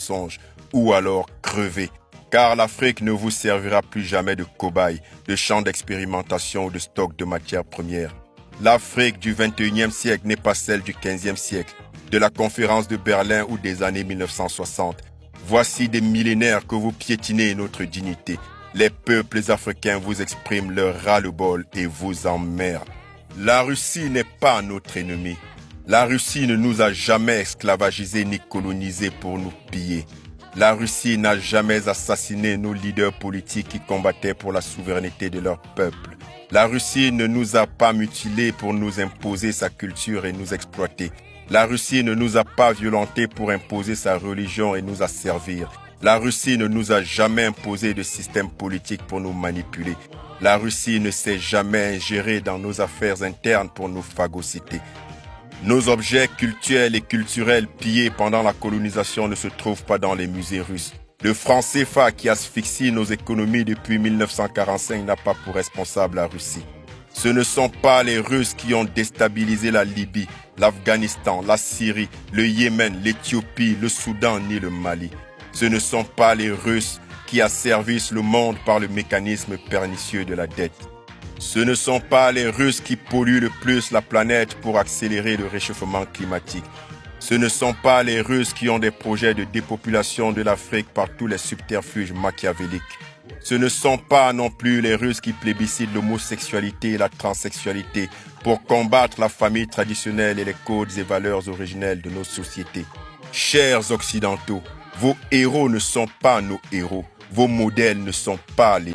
mensonges ou alors crever. Car l'Afrique ne vous servira plus jamais de cobaye, de champ d'expérimentation ou de stock de matières premières. L'Afrique du 21e siècle n'est pas celle du 15e siècle, de la conférence de Berlin ou des années 1960. Voici des millénaires que vous piétinez notre dignité. Les peuples africains vous expriment leur ras-le-bol et vous emmerdent. La Russie n'est pas notre ennemi. La Russie ne nous a jamais esclavagisés ni colonisés pour nous piller. La Russie n'a jamais assassiné nos leaders politiques qui combattaient pour la souveraineté de leur peuple. La Russie ne nous a pas mutilés pour nous imposer sa culture et nous exploiter. La Russie ne nous a pas violentés pour imposer sa religion et nous asservir. La Russie ne nous a jamais imposé de système politique pour nous manipuler. La Russie ne s'est jamais ingérée dans nos affaires internes pour nous phagocyter. Nos objets cultuels et culturels pillés pendant la colonisation ne se trouvent pas dans les musées russes. Le franc CFA qui asphyxie nos économies depuis 1945 n'a pas pour responsable la Russie. Ce ne sont pas les Russes qui ont déstabilisé la Libye, l'Afghanistan, la Syrie, le Yémen, l'Éthiopie, le Soudan ni le Mali. Ce ne sont pas les Russes qui asservissent le monde par le mécanisme pernicieux de la dette. Ce ne sont pas les Russes qui polluent le plus la planète pour accélérer le réchauffement climatique. Ce ne sont pas les Russes qui ont des projets de dépopulation de l'Afrique par tous les subterfuges machiavéliques. Ce ne sont pas non plus les Russes qui plébiscitent l'homosexualité et la transsexualité pour combattre la famille traditionnelle et les codes et valeurs originelles de nos sociétés. Chers Occidentaux, vos héros ne sont pas nos héros. Vos modèles ne sont pas les